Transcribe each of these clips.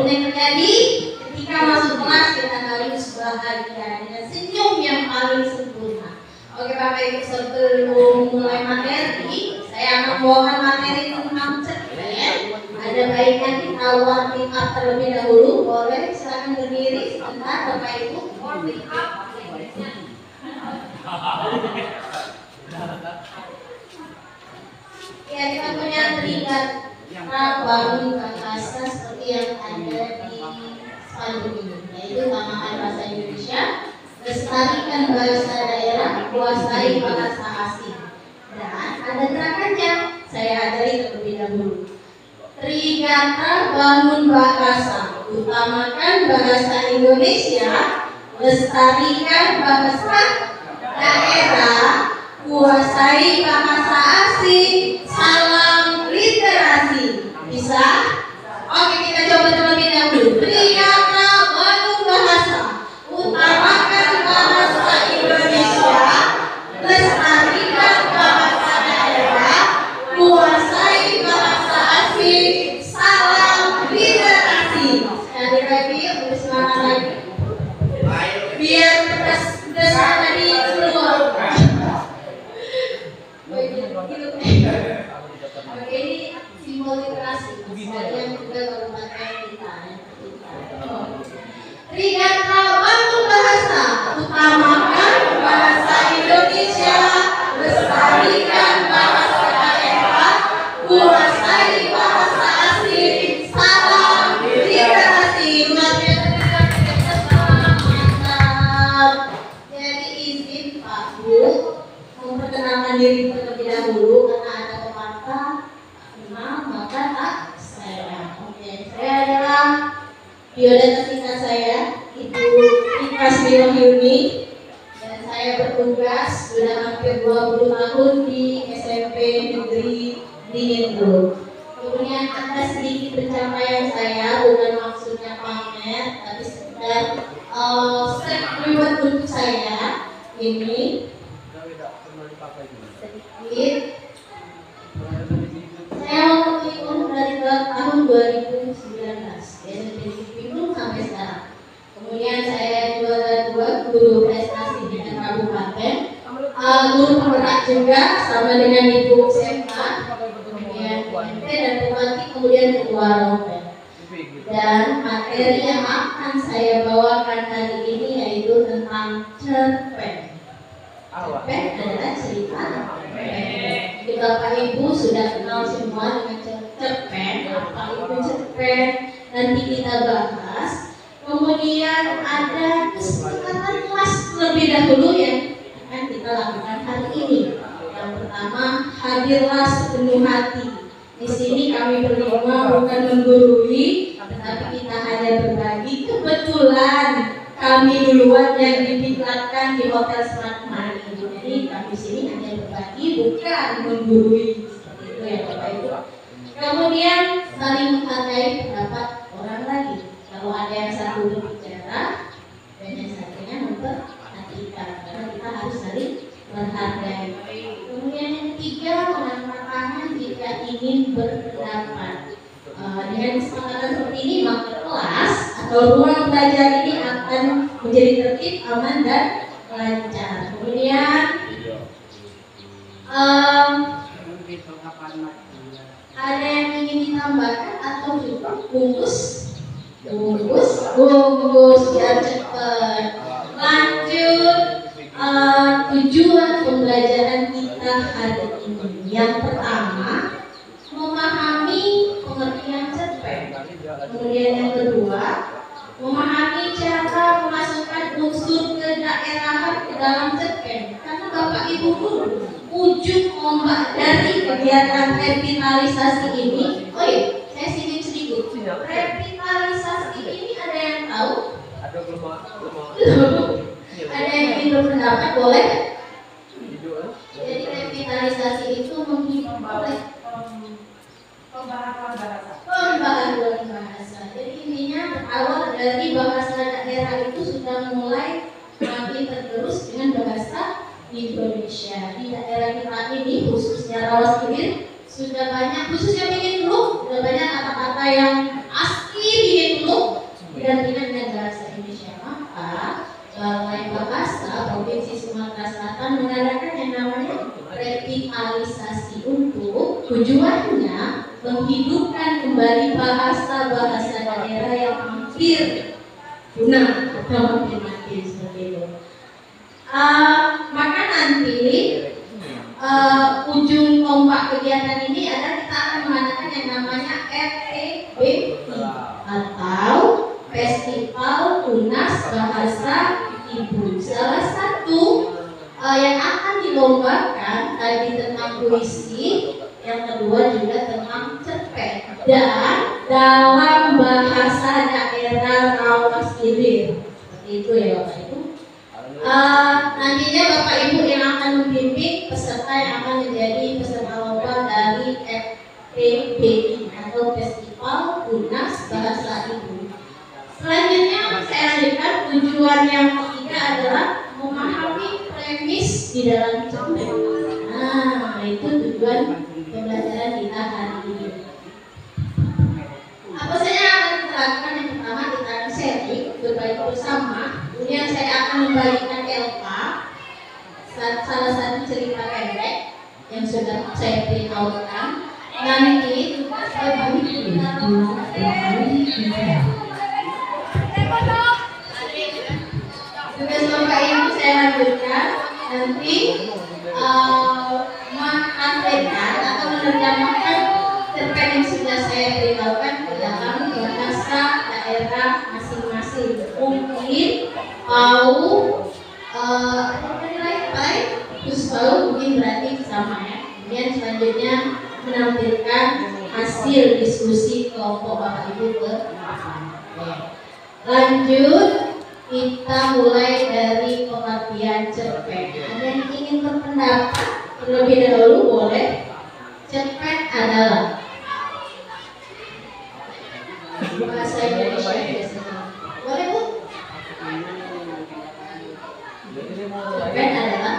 yang terjadi ketika masuk kelas kita harus bahagia dengan senyum yang paling sempurna. Oke Bapak Ibu, sebelum mulai materi, saya akan membawakan materi tentang cerpen. Ada baiknya kita warming up terlebih dahulu. Boleh silakan berdiri sebentar Bapak Ibu. Warming up. Ya, kita punya terikat bangun bahasa seperti yang ada di spanduk ini, yaitu utamakan bahasa Indonesia, lestarikan bahasa daerah, kuasai bahasa asing. Dan ada gerakannya, saya ajari terlebih dahulu. Trigatra bangun bahasa, utamakan bahasa Indonesia, lestarikan bahasa daerah, kuasai bahasa asing, salam literasi. Bisa? Oke, kita coba terlebih dahulu. Trigatra bangun bahasa, utamakan bahasa Indonesia, lestarikan bahasa daerah, kuasai bahasa asing, salam literasi. Sekali lagi, lebih semangat lagi. Biar pedas tadi keluar. Oke, ini simbol literasi. Yang juga kabupaten kita. Trigatra bangun bahasa, utamakan bahasa Indonesia, lestarikan bahasa daerah, kuasai bahasa asing, salam literasi. Luar biasa, mantap. Jadi izin Pak Bu memperkenalkan diri terlebih dahulu karena ada pepatah kenal maka tak sayang. Oke, saya adalah biodata singkat saya Ibu Ika Sriwahyuni dan saya bertugas sudah hampir 20 tahun di SMP Negeri Dingindu. Kemudian ada sedikit pencapaian saya, bukan maksudnya pamer, tapi sekedar reward untuk saya ini sedikit. Saya waktu itu dari tahun 2019 SMP Negeri sampai sekarang. Kemudian saya juara 2 guru prestasi dengan kabupaten, guru penggerak juga sama dengan Ibu Semta, kemudian MP dan Bupati, kemudian Ketua Rombel. Dan materi yang akan saya bawakan hari ini yaitu tentang cerpen. Cerpen adalah cerita. Jadi Bapak Ibu sudah kenal semua dengan cerpen, apa itu cerpen, nanti kita bahas. Kemudian ada kesepakatan kelas terlebih dahulu yang akan kita lakukan hari ini. Yang pertama, hadirlah sepenuh hati. Di sini kami berlima bukan menggurui, tetapi kita hanya berbagi. Kebetulan kami duluan yang dipiklatkan di Hotel Smart Money. Jadi kami sini hanya berbagi, bukan menggurui. Seperti itu ya Bapak Ibu. Kemudian saling menghargai pendapat orang lagi. Kalau ada yang satu berbicara dan yang satunya memperhatikan, karena kita harus saling menghargai. Kemudian yang ketiga, mengangkat tangan jika ingin berpendapat. Dengan kesepakatan seperti ini, maka kelas atau ruang belajar ini akan menjadi tertib, aman dan lancar. Kemudian ada yang ingin ditambahkan atau cukup bungkus biar cepat. Lanjut, tujuan pembelajaran kita hari ini. Yang pertama, memahami pengertian cerpen. Kemudian yang kedua, memahami cara memasukkan unsur kedaerahan ke dalam cerpen. Karena Bapak Ibu guru, ujung ombak dari kegiatan revitalisasi ini. Oh iya, saya singgung sedikit. Revitalisasi ini ada yang tahu? Ada belum? Ada yang ingin berpendapat, boleh? Jadi revitalisasi itu menghibur oleh pembaharuan bahasa. Jadi intinya berawal dari bahasa daerah itu sudah mulai makin tergerus dengan bahasa Indonesia. Di daerah kita ini khususnya Rawasjati sudah banyak, khususnya Bikin Dulu, sudah banyak kata-kata yang asli Bikin Dulu Balai Bahasa Provinsi Sumatera Selatan mengadakan yang namanya revitalisasi untuk tujuannya menghidupkan kembali bahasa-bahasa daerah yang hampir punah atau hampir mati seperti itu. Maka nanti ujung tombak kegiatan ini adalah kita akan mengadakan yang namanya FEBI atau Festival Tunas Bahasa Ibu. Salah satu yang akan dilombakan tadi tentang puisi, yang kedua juga tentang cerpen dan dalam bahasa daerah Rawas Ilir. Seperti itu ya Bapak Ibu. Nantinya Bapak Ibu yang akan membimbing peserta yang akan menjadi peserta lomba dari FEBI atau Festival Tunas Bahasa Ibu. Selanjutnya saya lanjutkan, tujuan yang ketiga adalah memahami premis di dalam cerpen. Nah, itu tujuan pembelajaran kita hari ini. Apa saja yang akan kita lakukan? Yang pertama kita akan sharing berbagi bersama. Kemudian saya akan membagikan LK, salah satu cerita pendek yang sudah saya beritahukan. Nanti saya bagi tugas Bapak Ibu saya lanjutkan. Nanti mengaplikasikan atau menerjemahkan cerpen yang sudah saya beritahukan ke dalam bahasa daerah masing-masing. Mungkin mungkin berarti sama ya. Kemudian selanjutnya menampilkan hasil diskusi kelompok Bapak Ibu ke depan. Lanjut, kita mulai dari pengertian cerpen. Ada yang ingin berpendapat terlebih dahulu boleh. Cerpen adalah bahasa Indonesia biasanya. Boleh Bu? Cerpen adalah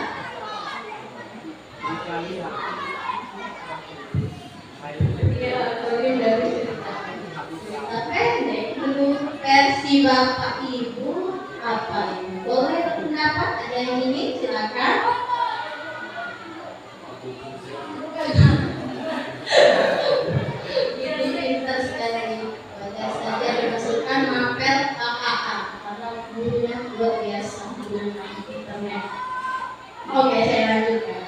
bagian dari cerita pendek. Menurut versi Bapak Ibu apa ini? Boleh berpendapat? Ada yang ingin? Silakan. Ini pintar sekali. Wajar saja dimasukkan mapel KKA karena gurunya luar biasa menggunakan internet. Oke, saya lanjutkan.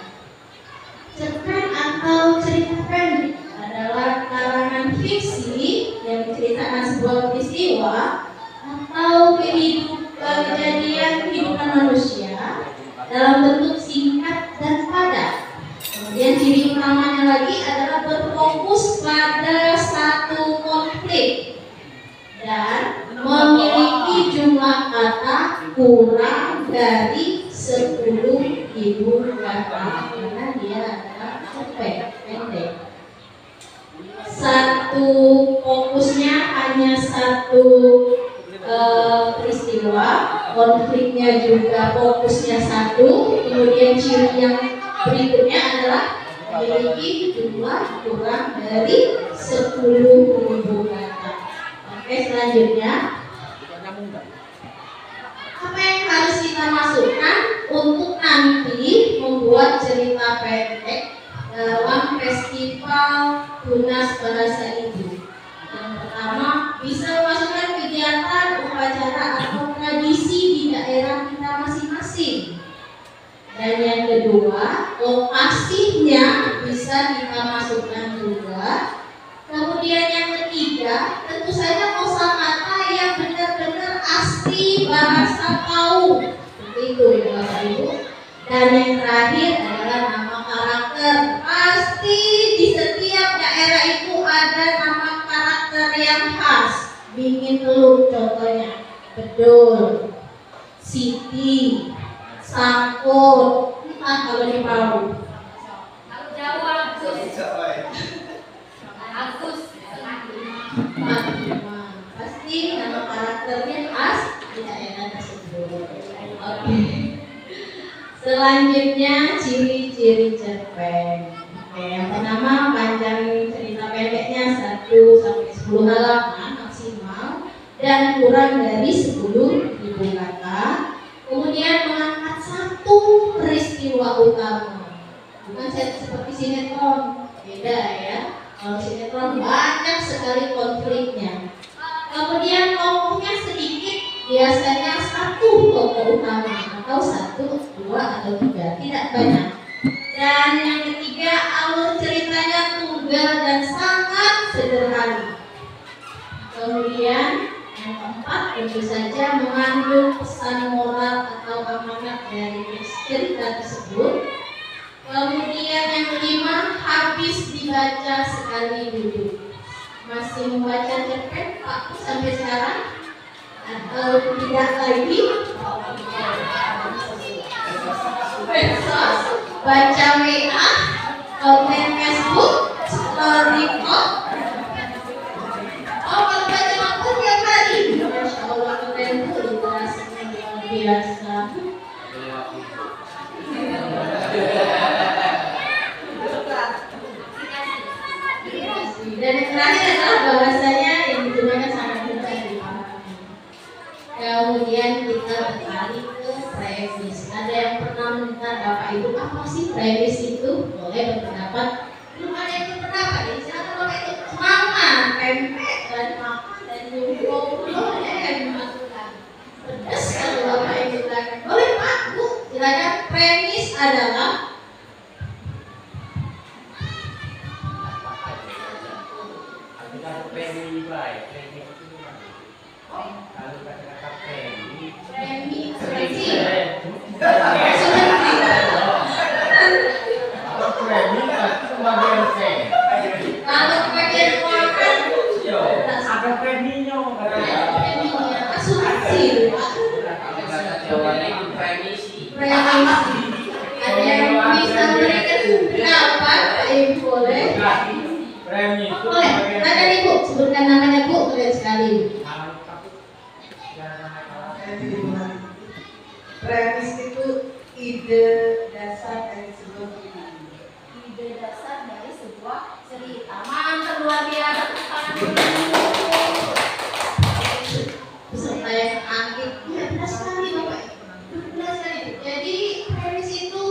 Cerpen atau cerita pendek adalah karangan fiksi yang menceritakan sebuah peristiwa atau kejadian kehidupan manusia dalam bentuk singkat dan padat. Kemudian ciri utamanya lagi adalah berfokus pada satu konflik dan memiliki jumlah kata kurang dari 10.000 kata karena dia adalah cerpen pendek. Satu fokusnya hanya satu peristiwa, konfliknya juga fokusnya satu. Kemudian ciri yang berikutnya adalah memiliki jumlah kurang dari 10.000 kata. Oke, selanjutnya apa yang harus kita masukkan untuk nanti membuat cerita pendek dalam Festival Tunas Bahasa Ibu? Yang pertama, bisa memasukkan kegiatan, upacara atau tradisi di daerah kita masing-masing. Dan yang kedua, lokasinya bisa kita masukkan juga. Kemudian yang ketiga, tentu saja kosakata yang benar-benar asli bahasa Pau. Seperti itu ya Bapak Ibu. Dan yang terakhir adalah nama karakter. Pasti di setiap daerah itu ada nama karakter yang khas. Bingin Teluk contohnya, Bedul, Siti, Sangkut, entah kalau di Palu. Kalau Jawa Agus, pasti nama karakternya khas di daerah tersebut. Oke. Selanjutnya ciri-ciri cerpen. Oke, yang pertama panjang cerita pendeknya 1 sampai 10 halaman maksimal dan kurang dari 10.000 kata. sinetron beda ya. Kalau sinetron banyak sekali konfliknya. Kemudian tokohnya sedikit, biasanya satu tokoh utama atau satu, dua atau tiga, tidak banyak. Dan yang ketiga, alur ceritanya tunggal dan sangat sederhana. Kemudian yang keempat, tentu saja mengandung pesan moral atau amanat dari cerita tersebut. Kemudian yang kelima, habis dibaca sekali dulu. Masih membaca cerpen Pak sampai sekarang atau tidak lagi? Baca WA, komen Facebook, scrolling oh kalau baca buku tiap hari. Masya Allah, keren tuh literasinya luar biasa. Dan yang terakhir adalah bahasanya yang digunakan sangat mudah dipahami. Kemudian kita beralih ke premis. Ada yang pernah mendengar Bapak Ibu apa sih premis itu? Boleh berpendapat. Belum ada yang berpendapat. Jadi silakan Bapak Ibu semangat, pempek dan makan dan nyumpul boleh yang dimasukkan. Pedas kalau Bapak Ibu silakan. Boleh Pak Bu, silakan. Premis adalah premi baik, premi itu kalau kata-kata premi seperti kalau premi itu bagian C. kalau bagian keuangan Ada preminya, preminya asuransi. Jawabannya itu premisi. Ada yang bisa berikan pendapat? Ibu boleh? Premi itu Boleh. Ada nih Bu, sebutkan namanya Bu, keren sekali. Premis itu ide dasar dari sebuah cerita. Ide dasar dari sebuah cerita. Mantap, luar biasa. Peserta yang angkat, ya benar sekali Bapak. Benar sekali. Jadi premis itu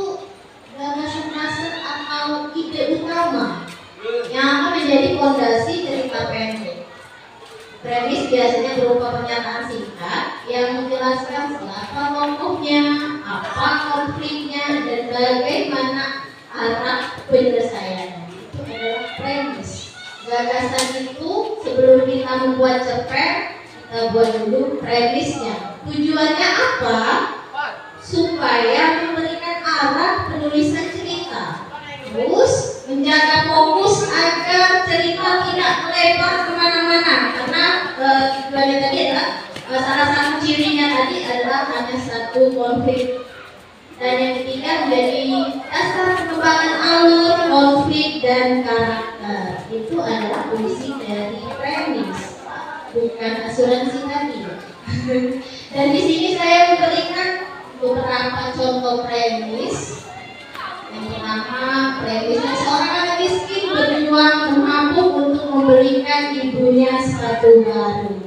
dasar atau ide utama yang akan menjadi fondasi cerita pendek. Premis biasanya berupa pernyataan singkat yang menjelaskan siapa tokohnya, apa konfliknya, dan bagaimana arah penyelesaiannya. Itu adalah premis. Gagasan itu sebelum kita membuat cerpen, kita buat dulu premisnya. Tujuannya apa? Supaya memberikan arah penulisan cerita. Terus menjaga fokus agar cerita tidak melebar kemana-mana, karena tujuannya tadi adalah salah satu cirinya tadi adalah hanya satu konflik. Dan yang ketiga menjadi dasar pengembangan alur, konflik, dan karakter. Itu adalah fungsi dari premis, bukan asuransi tadi. Dan di sini saya memberikan beberapa contoh premis. Yang pertama, premisnya seorang anak miskin berjuang menabung untuk membelikan ibunya sepatu baru.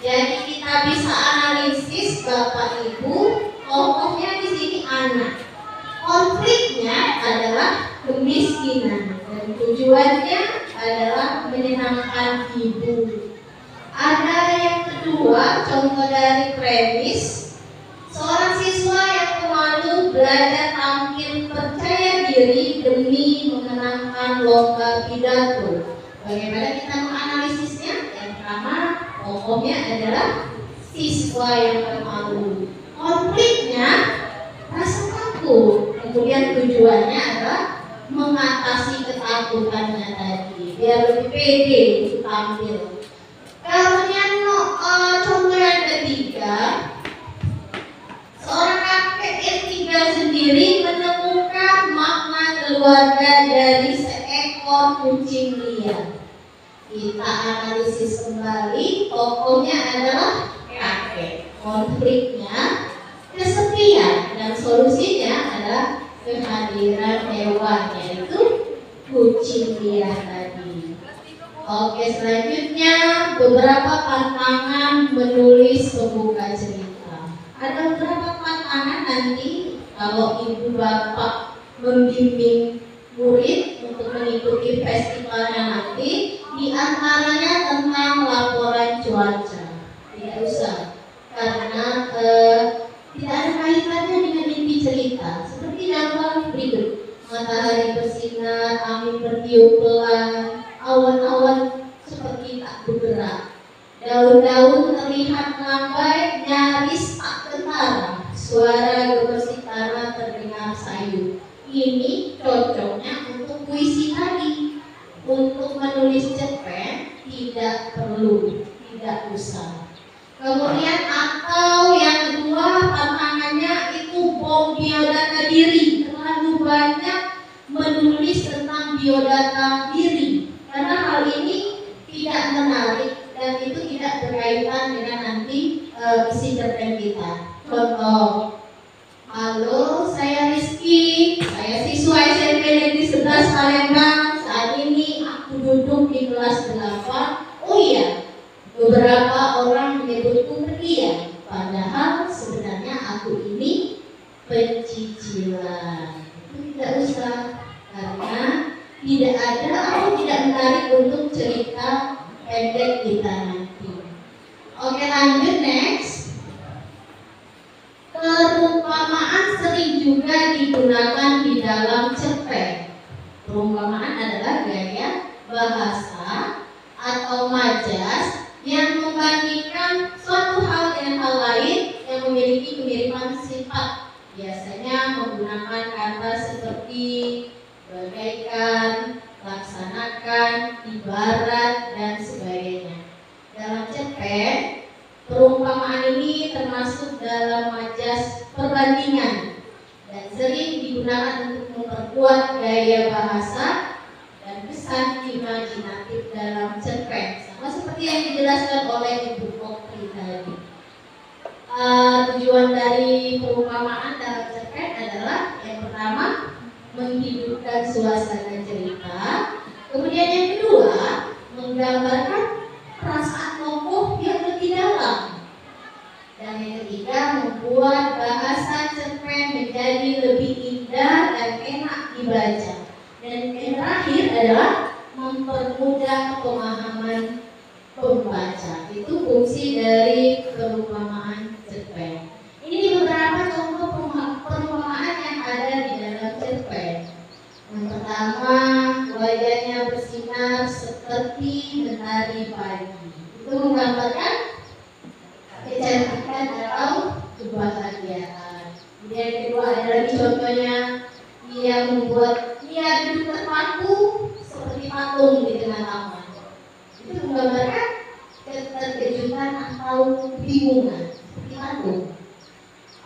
Jadi kita bisa analisis Bapak Ibu, tokohnya di sini anak. Konfliknya adalah kemiskinan dan tujuannya adalah menyenangkan ibu. Ada yang kedua, contoh dari premis, seorang siswa yang pemalu belajar tampil percaya diri demi memenangkan lomba pidato. Bagaimana kita menganalisisnya? Yang pertama, tokohnya adalah siswa yang pemalu. Konfliknya rasa takut. Kemudian tujuannya adalah mengatasi ketakutannya tadi, biar lebih pede untuk tampil. Kemudian contoh yang ketiga, seorang kakek yang tinggal sendiri menemukan makna keluarga dari seekor kucing liar. Kita analisis kembali, tokohnya adalah kakek. Konfliknya kesepian dan solusinya adalah kehadiran hewan, yaitu kucing liar tadi. Oke, selanjutnya beberapa tantangan menulis pembuka cerita. Ada beberapa tantangan nanti kalau ibu bapak membimbing murid untuk mengikuti festivalnya nanti, di antaranya tentang laporan cuaca. Tidak usah, karena tidak ada kaitannya dengan inti cerita. Seperti gambar berikut: matahari bersinar, angin bertiup pelan, awan-awan seperti tak bergerak, daun-daun terlihat melambai, nyaris tak ketara, suara gemersik tanah terdengar sayu. Ini cocoknya untuk puisi tadi. Untuk menulis cerpen tidak perlu, tidak usah. Kemudian atau yang kedua, tantangannya itu bom biodata diri. Terlalu banyak menulis tentang biodata diri, karena hal ini tidak menarik dan itu tidak berkaitan dengan nanti isi cerpen kita. Contoh: halo, saya Rizky, saya siswa SMP Negeri 11 Palembang. Saat ini aku duduk di kelas 8. Oh iya, beberapa orang menyebutku pendiam, padahal sebenarnya aku ini pencicilan. Itu tidak usah, karena tidak ada atau tidak menarik untuk cerita pendek kita nanti. Oke, lanjut next. Perumpamaan sering juga digunakan di dalam cerpen. Perumpamaan adalah gaya bahasa atau majas yang membandingkan suatu hal dengan hal lain yang memiliki kemiripan sifat. Biasanya menggunakan kata seperti bagaikan, laksanakan, ibarat, dan sebagainya. Dalam cerpen, perumpamaan ini termasuk dalam majas perbandingan dan sering digunakan untuk memperkuat gaya bahasa dan kesan imajinatif dalam cerpen, sama seperti yang dijelaskan oleh Ibu Okri tadi. Tujuan dari perumpamaan dalam cerpen adalah yang pertama, menghidupkan suasana cerita. Kemudian yang kedua, menggambarkan perasaan tokoh yang lebih dalam. Dan yang ketiga, membuat bahasa cerpen menjadi lebih indah dan enak dibaca. Dan yang terakhir adalah mempermudah pemahaman pembaca. Itu fungsi dari perumpamaan cerpen. Ini beberapa contoh perumpamaan yang ada di dalam cerpen. Yang pertama, wajahnya bersinar seperti mentari pagi. Itu menggambarkan kecantikan atau kebahagiaan. Yang kedua ada lagi contohnya, dia duduk terpaku seperti patung di tengah taman. Itu menggambarkan keterkejutan atau kebingungan seperti patung.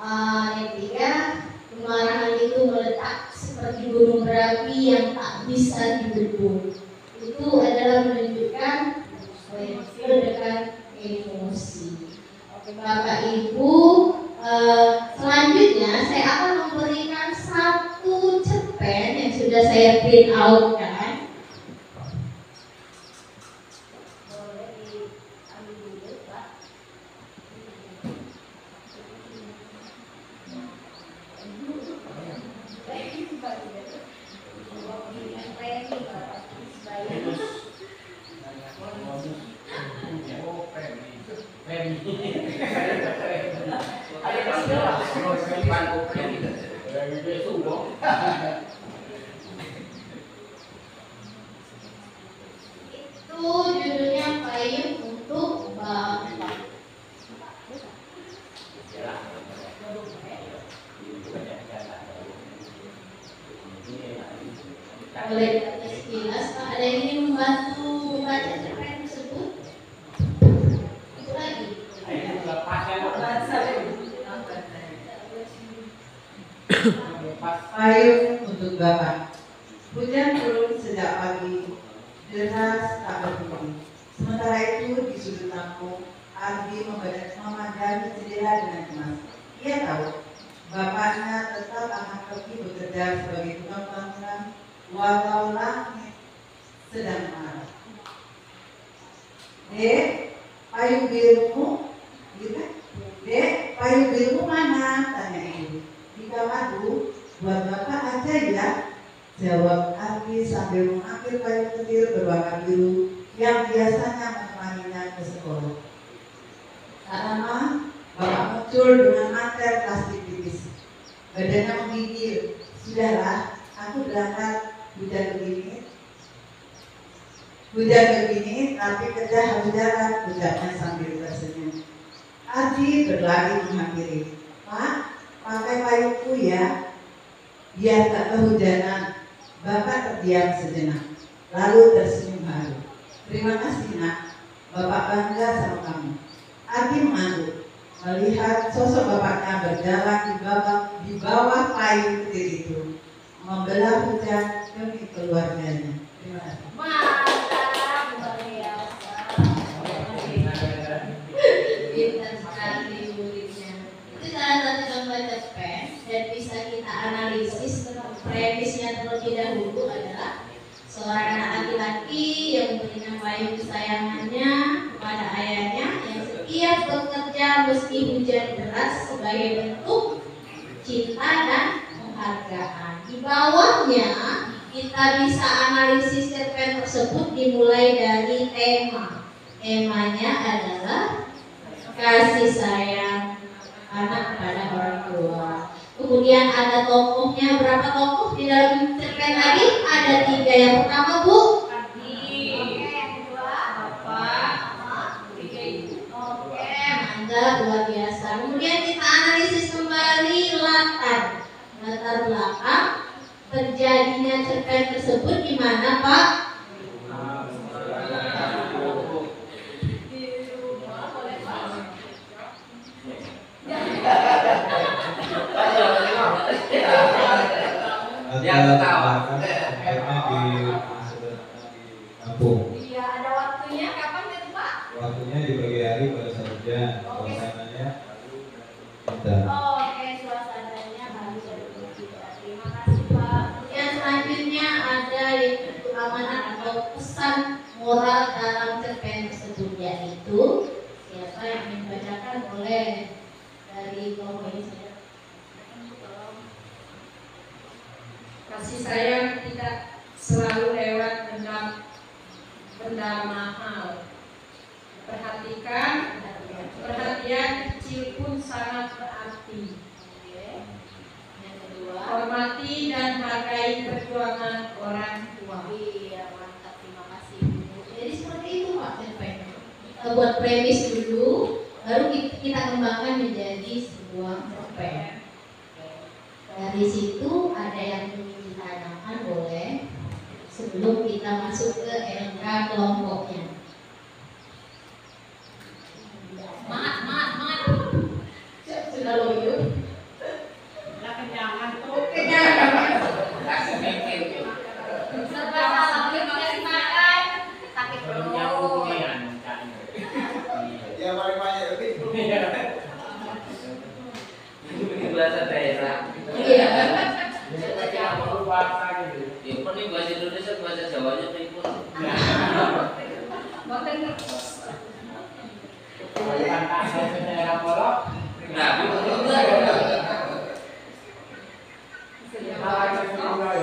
Yang ketiga, kemarahan itu meletak seperti gunung berapi yang tak bisa dibendung. Itu adalah menunjukkan ledakan emosi. Oke, Bapak Ibu, selanjutnya saya akan memberikan satu cerpen yang sudah saya print out kan. Boleh diambil dulu, Pak. Itu judulnya Payung untuk Bapak. Boleh sekilas, Pak, ada yang ingin membantu membaca cerpen tersebut? Itu lagi. Payung untuk Bapak. Hujan turun sejak pagi, deras tak berhenti. Sementara itu di sudut kampung, Ardi memandang jendela dengan cemas. Ia tahu bapaknya tetap akan pergi bekerja sebagai tukang bangunan walau langit sedang marah. Dek, payung birumu, gitu? Dek, payung birumu mana? Tanya ibu. Di kamarku, buat bapak aja ya. Jawab Ardi sambil mengambil payung kecil berwarna biru yang biasanya menemaninya ke sekolah. Tak lama, bapak muncul dengan mantel plastik tipis. Badannya menggigil. Sudahlah, aku berangkat. Hujan begini, tapi kerja harus jalan, ucapnya sambil tersenyum. Ardi berlari menghampiri. Pak, pakai payungku ya, biar tak kehujanan. Bapak terdiam sejenak, lalu tersenyum haru. Terima kasih nak, Bapak bangga sama kamu. Ardi mengangguk, melihat sosok bapaknya berjalan di bawah payung kecil itu, membelah hujan demi keluarganya. Terima kasih. Mantap, luar biasa. Pintar sekali muridnya. Itu salah satu contoh cerpen dan bisa kita analisis. Premisnya terlebih dahulu adalah seorang anak laki-laki yang memberikan payung kesayangannya kepada ayahnya yang setiap bekerja meski hujan deras sebagai bentuk cinta dan penghargaan. Di bawahnya kita bisa analisis cerpen tersebut dimulai dari tema. Temanya adalah kasih sayang anak kepada orang tua. Kemudian ada tokohnya, berapa tokoh di dalam cerpen tadi? Ada 3. Yang pertama Bu, yang kedua Bapak, 3 Ibu. Oke, mantap, luar biasa. Kemudian kita analisis kembali latar belakang terjadinya cerpen tersebut di mana Pak? Yang ketawa. Di kampung. Iya, ada waktunya kapan itu Pak? Waktunya di pagi hari pada saat hujan. Suasananya indah. Oke, suasananya bagus dan indah. Terima kasih Pak. Yang selanjutnya ada yaitu amanat atau pesan moral dalam cerpen tersebut, yaitu siapa yang ingin dibacakan oleh dari kelompok ini saja. Kasih sayang tidak selalu lewat benda mahal. Perhatian kecil pun sangat berarti. Yang kedua, Hormati dan hargai perjuangan orang tua. iya mantap, terima kasih Bu. Jadi seperti itu Pak cerpennya. Kita buat premis dulu, baru kita kembangkan menjadi sebuah cerpen. Dari situ ada yang ingin ditanyakan boleh sebelum kita masuk ke LK kelompoknya. Mat. Sudah loyo. Nah, kenyangan tuh. Kasih mikir. Serba salah dikasih makan, sakit Belum perut. nyambung nih kan. Ya paling banyak itu. Ini bahasa daerah. Iya. Seperti apa bahasa gitu. Ya penting bahasa Indonesia, bahasa Jawanya pun. Bukan asal daerah Polok. Nah,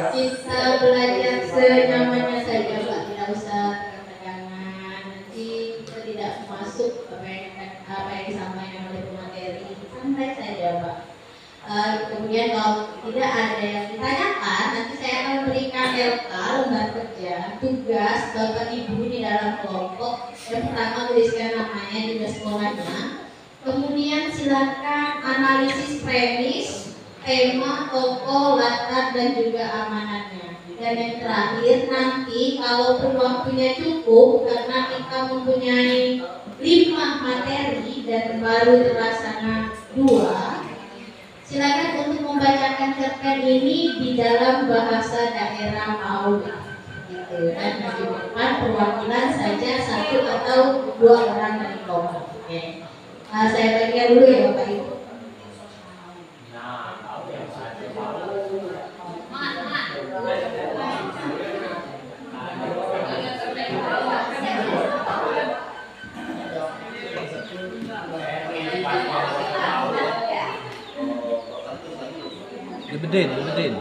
Bisa belajar senyamannya saja Pak, tidak usah tegangan. Nanti kita tidak masuk apa yang disampaikan oleh pemateri, santai saja Pak. Kemudian kalau tidak ada yang ditanyakan, nanti saya akan berikan LK, lembar kerja, tugas Bapak Ibu di dalam kelompok. Yang pertama tuliskan namanya juga sekolahnya. Kemudian silakan analisis premis, tema, tokoh, latar dan juga amanatnya. Dan yang terakhir nanti kalaupun waktunya cukup karena kita mempunyai 5 materi dan baru terlaksana 2, silakan untuk membacakan cerpen ini di dalam bahasa daerah Aula. Gitu. Dan di depan perwakilan saja 1 atau 2 orang dari kelompok. Oke. Saya bagikan dulu ya Bapak Ibu. Lebedein.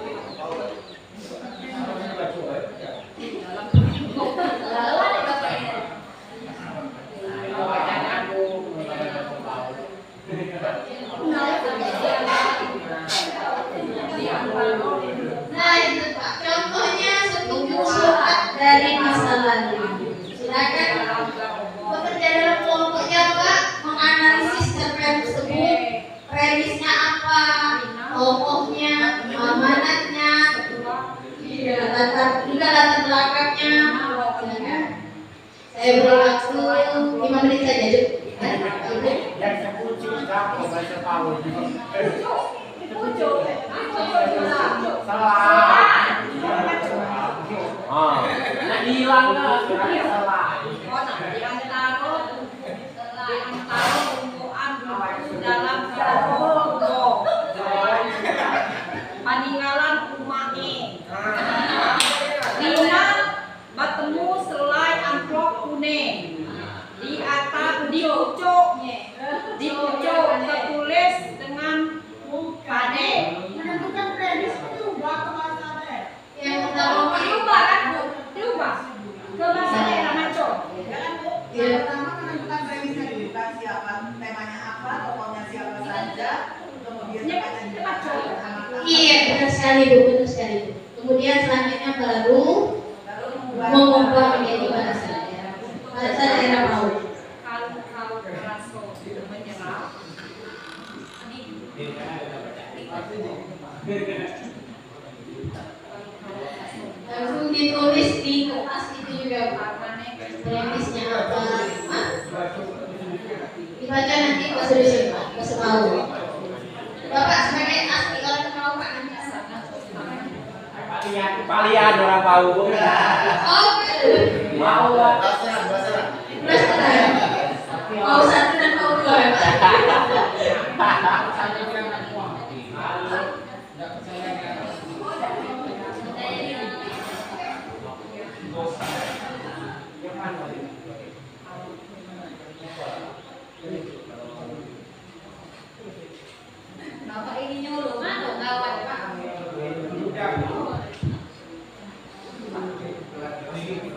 di antara tumbuhan itu dalam kelompok peninggalan umatnya. Dina bertemu selai amplop kuning di atas di pucuk tertulis dengan pade. Menentukan premis berubah ke bahasa daerah. Yang pertama Diubah kan Bu? Diubah ke bahasa daerah Maco. Jangan Bu, yang pertama menentukan premisnya dulu kan siapa, temanya apa, tokohnya siapa saja, kemudian tempatnya di mana. iya benar sekali Bu, benar sekali Bu. Kemudian selanjutnya baru mengubah menjadi bahasa daerah. Bahasa daerah Paut. Kalau raso menyerap Langsung ditulis di kertas itu juga Pak. Premisnya apa? Dibaca nanti Pak Sulusi Pak, Pak Sepau. Bapak sebagai asli orang Sepau Pak nanti Palian orang tahu. Oh, Mau. mau satu dan mau dua. Bapak ini nyuruh mana kawan Pak?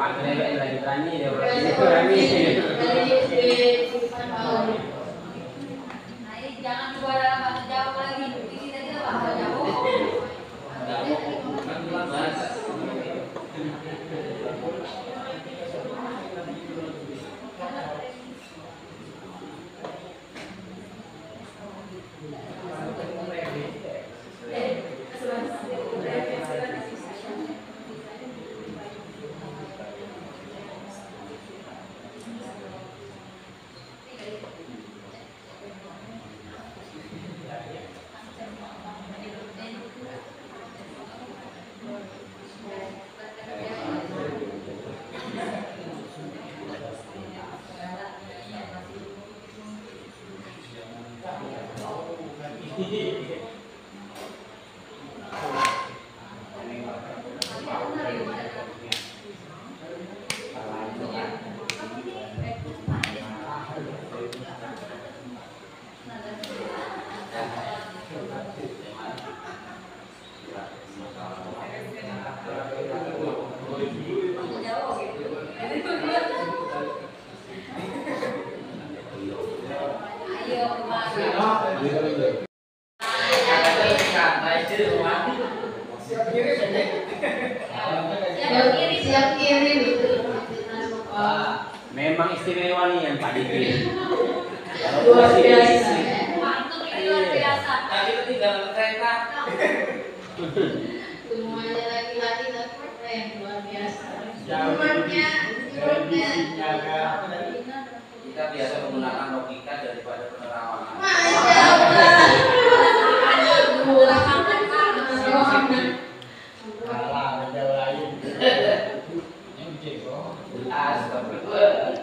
Pak Nenek lagi berani dia Nah ini jangan juga dalam bahasa Jawa lagi. Ini tadi bahasa Jawa. Siap kirim itu. Memang istimewa nih yang Pak Diki. Luar biasa. Mantap ini luar biasa. Tadi tinggal kereta. Semuanya laki-laki tapi keren, luar biasa. Umurnya Kita biasa menggunakan logika daripada penerawangan. Masya Allah. Astagfirullah.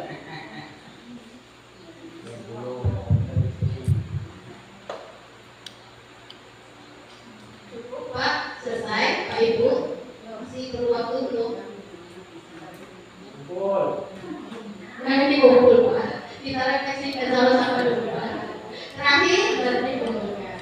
Cukup Pak, selesai Pak Ibu. Masih perlu waktu belum? Nanti dikumpul Pak. Kita refleksikan sama-sama dulu Pak. Terakhir baru dikumpulkan.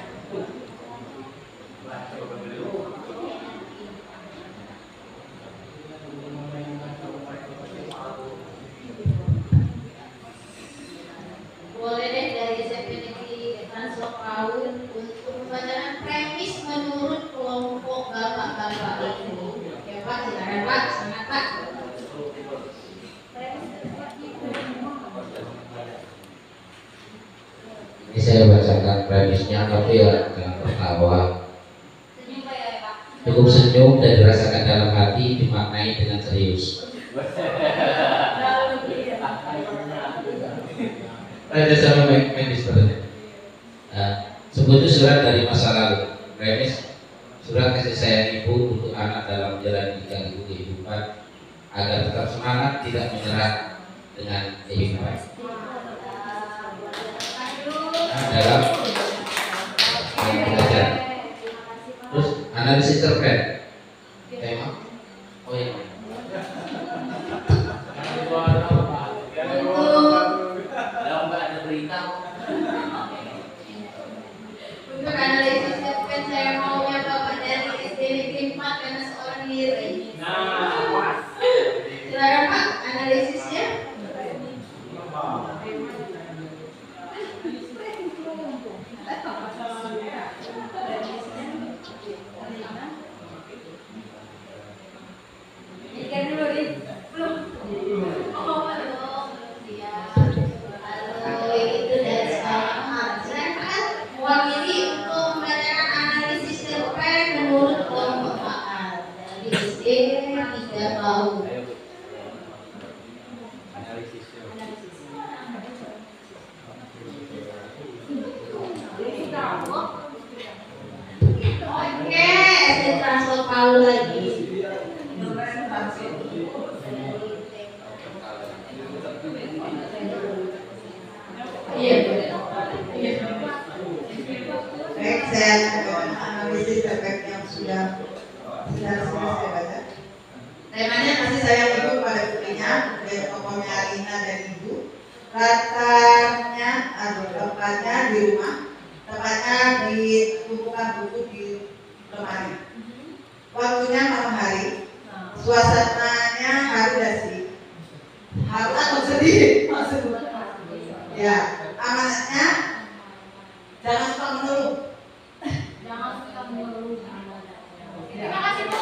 Boleh deh dari SMP Negeri Transloc Paut untuk pembacaan premis menurut kelompok bapak-bapak itu. Ya Pak, silakan Pak, semangat Pak. Ini saya bacakan premisnya, tapi ya jangan tertawa. Senyum Pak ya Pak. Cukup senyum dan dirasakan dalam hati, dimaknai dengan serius. Ada sama medis sebenarnya. Sebut itu surat dari masa lalu. Premis surat kasih sayang ibu untuk anak dalam menjalani kehidupan agar tetap semangat, tidak menyerah dengan lebih baik. Dalam belajar. Terus analisis cerpen. Tema. Oh ya. Untuk analisis cerpen saya maunya Bapak dari SD Negeri 4 karena seorang diri. Silakan Pak, analisisnya. Ikan dulu nih, belum. Oh, belum siap. Halo, itu dari saya. Silakan mewakili untuk membacakan analisis cerpen menurut kelompok Pak dari SD 3 tahun. Oke, SD Transfer Palu lagi. Iya. Baik, saya akan analisis efek yang sudah saya baca. Temanya kasih sayang ibu pada putrinya, dan tokohnya Rina dan ibu. Tempatnya di rumah, tempatnya di tumpukan buku di lemari. Waktunya malam hari, suasananya haru dasi. Haru atau sedih? Ya, amanatnya jangan suka mengeluh. Jangan suka mengeluh. Terima kasih Bu.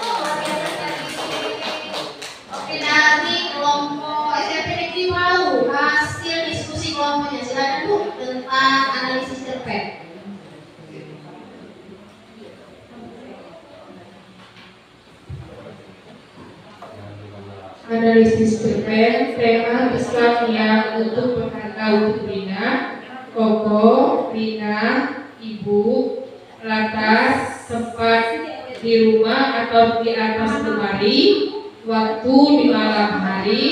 Oke, dari kelompok SMP Negeri Palu, hasil diskusi kelompoknya silakan Bu tentang analisis cerpen. Analisis cerpen, tema pesan yang untuk berharga untuk Rina, Koko, Rina, Ibu, latar, tempat di rumah atau di atas lemari, waktu di malam hari,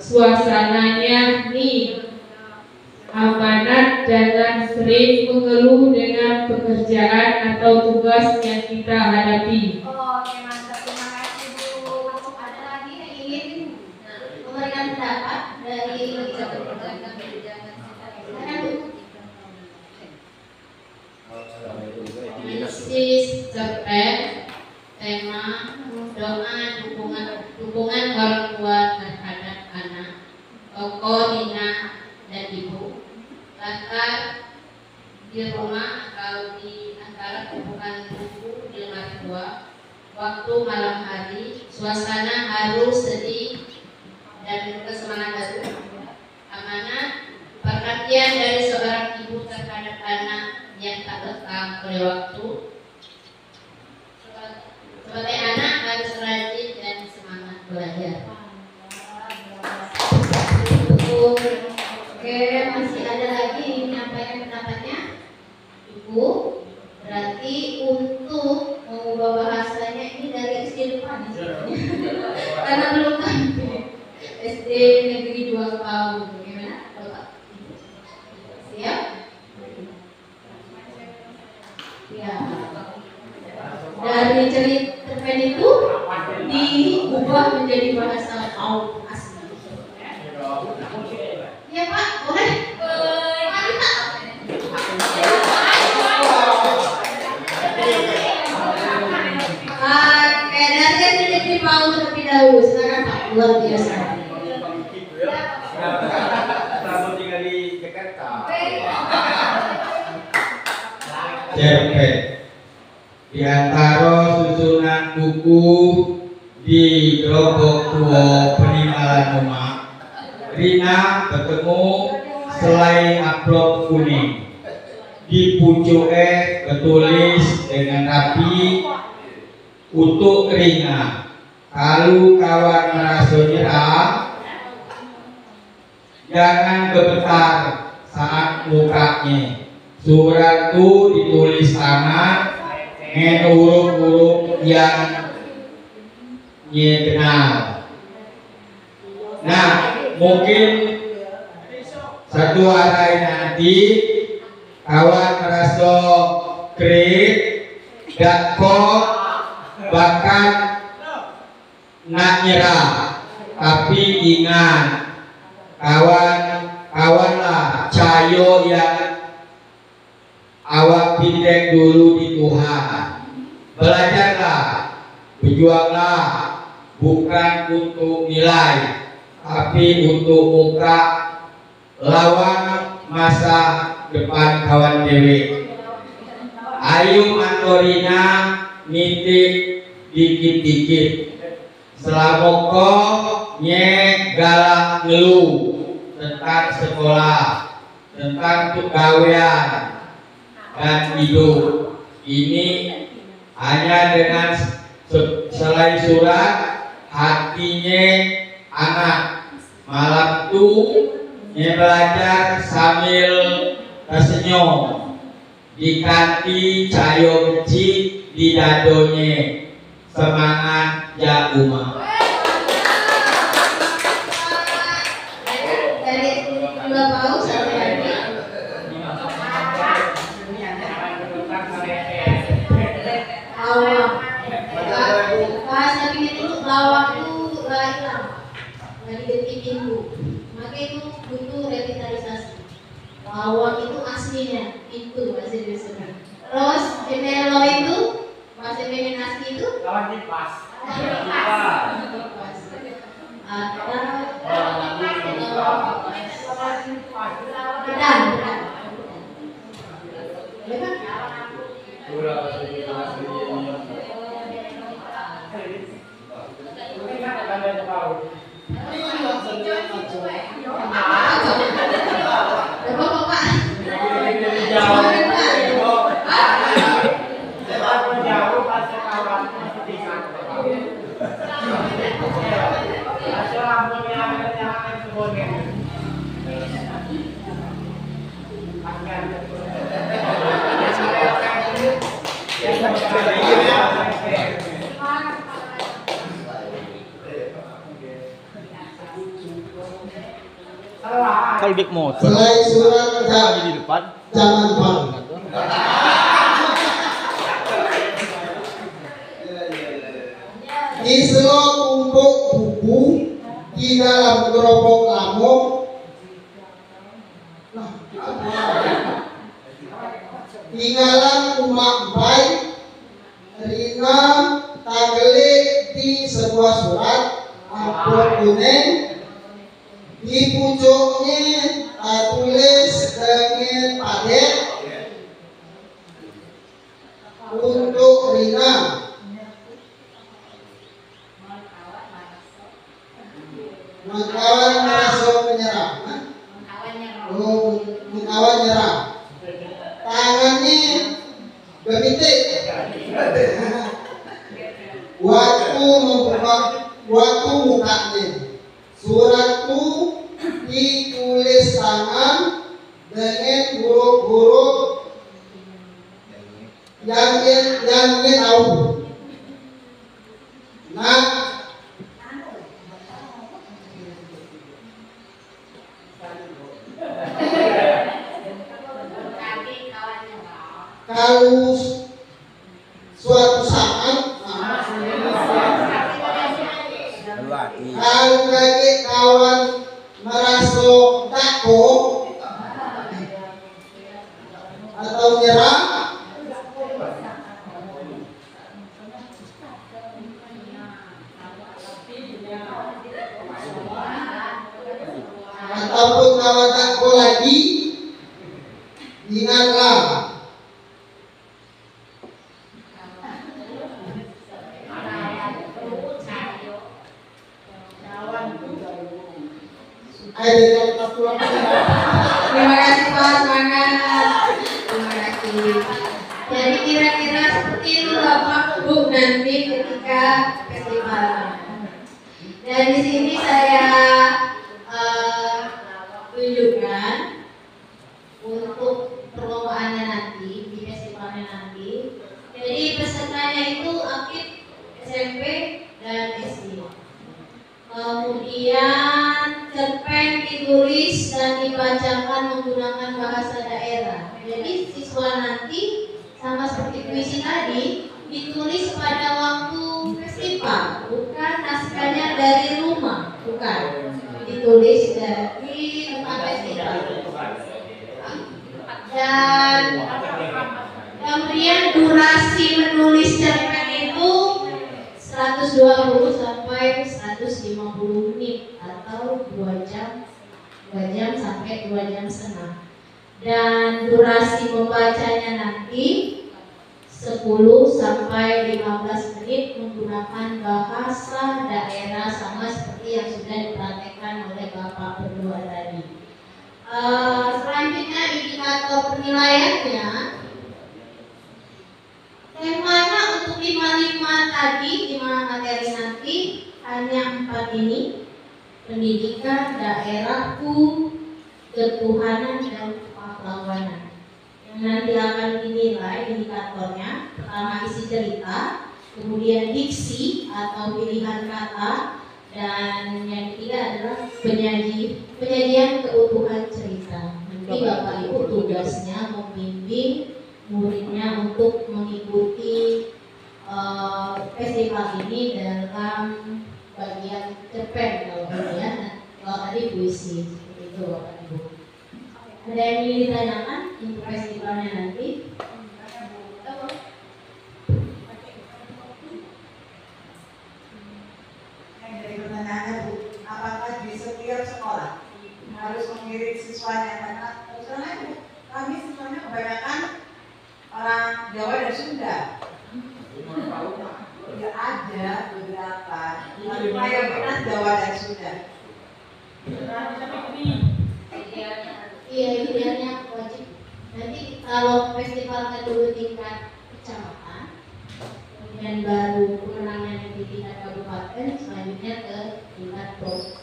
suasananya nih. Amanat, jangan sering mengeluh dengan pekerjaan atau tugas yang kita hadapi. Oke, mantap. Terima kasih Bu. Ada lagi yang ingin memberikan pendapat dari silakan Bu. Analisis cerpen, tema doa dukungan orang tua terhadap anak, tokoh Nina dan ibu, latar di rumah atau di antara tumpukan buku di lemari tua, waktu malam hari, suasana haru sedih dan kesemangat baru, amanat, perhatian dari seorang ibu terhadap anak yang tak lekang oleh waktu. Sebagai anak harus rajin dan semangat belajar. Oke, masih ada lagi yang menyampaikan pendapatnya? Ibu, berarti untuk mengubah bahasanya ini dari SD depan karena belum sampai SD Negeri 2 tahun. Gimana Bapak? Siap? Ya. Dari cerita cerpen itu diubah menjadi bahasa Palu asli. Ya Pak, boleh? Mari Pak. Dari Negeri Palu terlebih dahulu. Silakan Pak, luar biasa. Kamu tinggal di Jakarta. Cerpen di antara susunan buku di Gerobok Tua Peninggalan Rumah, Rina bertemu selai amplop kuning. Di pucuknya bertulis dengan rapi, untuk Rina, kalau kawan merasa nyerah, jangan gemetar saat mukanya. Surat itu ditulis tangan dengan huruf-huruf yang dia kenal. Nah, mungkin satu hari nanti kawan merasa kredit dan kok bahkan nak nyerah, tapi ingat kawan-kawanlah cayo yang awak pintek dulu di Tuhan. Belajarlah, berjuanglah, bukan untuk nilai, tapi untuk muka lawan masa depan kawan dewe. Ayo Antorina nitik dikit-dikit. Selama kau galak ngeluh tentang sekolah, tentang pegawaian dan hidup, ini hanya dengan selai surat hatinya anak malam itu belajar sambil tersenyum, dikanti cayo kecil di dadonya. Semangat ya Uma. Dari dua paus sampai hari awam. Pas tapi itu lawak itu hilang, dari detik pintu. Maka itu butuh revitalisasi. Lawak itu aslinya itu masih bisa. Terus penelo itu masih pengen asli itu Lawan kipas. Kalau dik motor Selai surat di depan. jangan bang. Di selo tumpuk buku di dalam gerobak lamuk. Nah, tinggalan umak baik Rina tagelik di sebuah surat amplop kuning. Di pucuknya tulis dengan padet untuk Rina. Mengkawan merasa menyerah. Oh, mengkawan nyerah. Tangannya gemitik. Waktu mukanya. Suratku ditulis tangan dengan huruf-huruf yang tahu. Nah, kalau suatu saat kalau lagi kawan merasa takut atau nyerah, ataupun kawan takut lagi, ingatlah Terima kasih Pak, semangat. Terima kasih. Jadi kira-kira seperti itu Bapak Bu nanti ketika festival. Dan di sini saya tunjukkan untuk perlombaannya nanti di festivalnya nanti. Jadi pesertanya itu aktif SMP dan SD. Kemudian cerpen ditulis dan dibacakan menggunakan bahasa daerah. Jadi siswa nanti sama seperti puisi tadi ditulis pada waktu festival, bukan naskahnya dari rumah, bukan. Ditulis dari tempat festival. Dan kemudian durasi menulis cerpen itu 120 sampai 150 menit atau 2 jam sampai 2 jam setengah. Dan durasi membacanya nanti 10 sampai 15 menit menggunakan bahasa daerah sama seperti yang sudah dipraktekkan oleh Bapak berdua tadi. Selanjutnya indikator penilaiannya, temanya untuk 5 tadi, 5 materi nanti hanya 4 ini: pendidikan, daerahku, ketuhanan, dan pahlawanan. Yang nanti akan dinilai indikatornya, pertama isi cerita, kemudian diksi atau pilihan kata, dan yang ketiga adalah penyajian keutuhan cerita. Nanti Bapak Ibu tugasnya membimbing muridnya untuk mengikuti festival ini dalam bagian cerpen kalau tadi puisi, seperti itu Bapak Ibu. Ada yang ingin ditanyakan untuk festivalnya nanti? Dari pertanyaannya Bu, apakah di setiap sekolah harus mengirim siswanya? Karena misalnya Bu, kami siswanya kebanyakan orang Jawa dan Sunda. Ya ada beberapa, tapi mayoritas Jawa dan Sunda. Iya, idealnya wajib. Nanti kalau festival dulu tingkat kecamatan, kemudian baru pemenangnya di tingkat kabupaten, selanjutnya ke tingkat provinsi.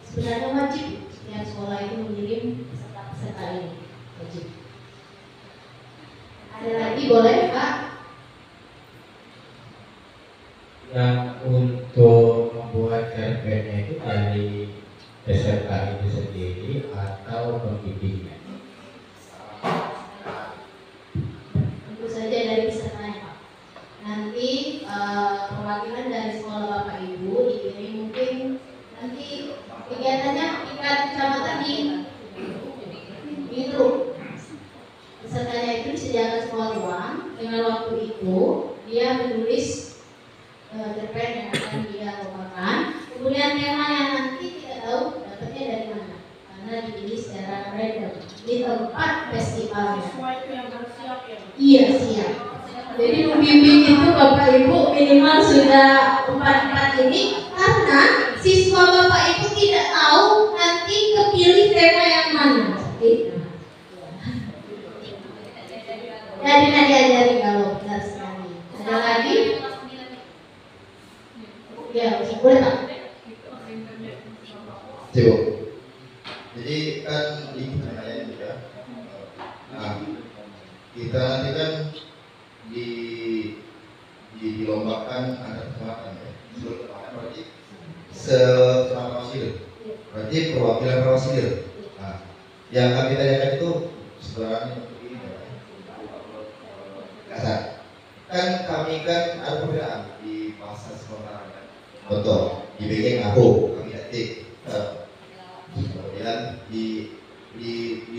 Sebenarnya wajib setiap sekolah itu mengirim peserta ini, wajib. Ada lagi boleh Pak? Yang untuk membuat cerpennya itu dari peserta itu sendiri atau pembimbingnya? Tentu saja dari pesertanya Pak. Nanti perwakilan dari sekolah Bapak Ibu dikirim, mungkin nanti kegiatannya tingkat kecamatan di grup. Pesertanya itu disediakan sekolah ruang, dengan waktu itu dia menulis cerpen yang akan dia bawakan. Kemudian temanya nanti tidak tahu dapatnya dari mana, karena dipilih secara random di tempat festivalnya. Iya, siap. Jadi membimbing itu Bapak Ibu minimal sudah 4 ini, karena siswa Bapak Ibu tidak tahu nanti kepilih tema yang mana. Jadi diajari kalau benar sekali. Ada lagi? Ya, boleh Pak. Coba. Jadi kan ibu namanya juga. Nah, kita nanti kan dilombakan antar kecamatan ya. Seluruh kecamatan berarti kecamatan Rawasida. Berarti perwakilan Rawasida. Nah, yang kami tanyakan itu sebenarnya ini kasar. Kan kami kan ada perbedaan di bahasa sekolah. Contoh di bagian aku kami detik. Kemudian di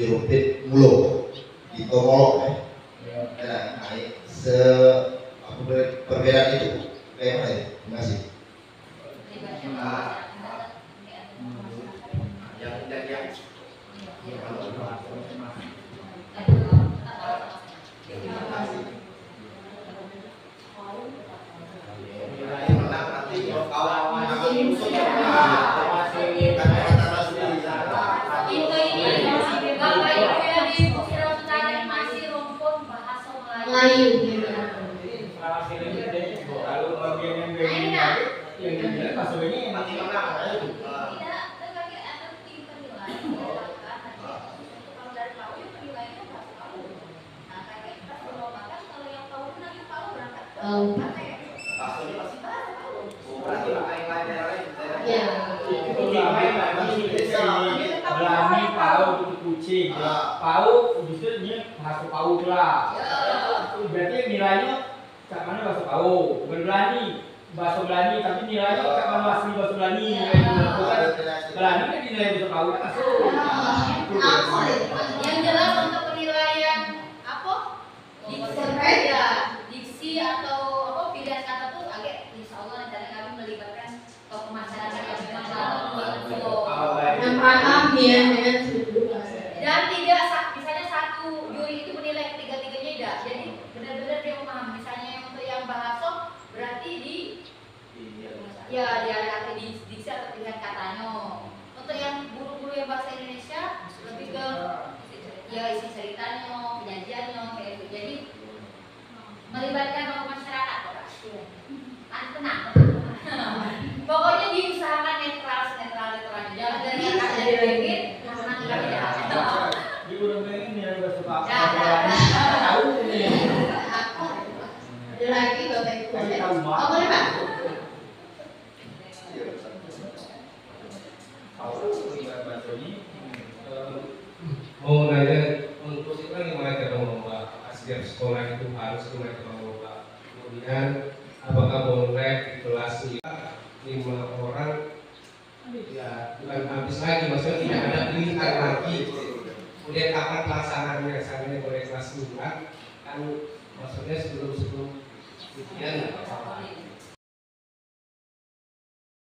rumpit mulo di tomolok dan naik perbedaan itu kayak mana ya? Terima kasih. Melayu. Kalau bagian yang ini maksudnya nanti Ya, Belani pau itu kucing, pau justru masuk pau pula. Berarti nilainya cak mana bahasa pau, berlani bahasa Belani tapi nilainya cak mana asli bahasa Belani. Belani kan nilai bahasa pau kan masuk. Yang jelas untuk penilaian apa? Diksi atau apa pilihan kata tuh agak insya Allah nanti kami melibatkan tokoh masyarakat yang memang yang paham ya dengan seluruh bahasa. dan tidak misalnya satu juri itu menilai ketiga-tiganya tidak, jadi benar-benar dia memahami. Misalnya untuk yang bahasa berarti di di diksi atau pilihan katanya. Untuk yang guru-guru yang bahasa Indonesia lebih ke isi ceritanya, penyajiannya kayak gitu. Jadi melibatkan tokoh masyarakat tenang. Pokoknya diusahakan netral jangan dari atas dari bibir nanti kami jahat. Di udah pengen nilai bahasa pau. Tahu nih. Ada lagi Bapak Ibu. Oh boleh Pak. Mau nanya untuk itu kan gimana cara mengolah? Apakah setiap sekolah itu harus gimana cara mengolah? Kemudian apakah boleh di kelas 5 orang ya bukan habis lagi, maksudnya tidak ada pilihan lagi. Kemudian kapan pelaksanaannya? Misalnya boleh kelas 5 kan maksudnya sebelum ujian nggak apa-apa.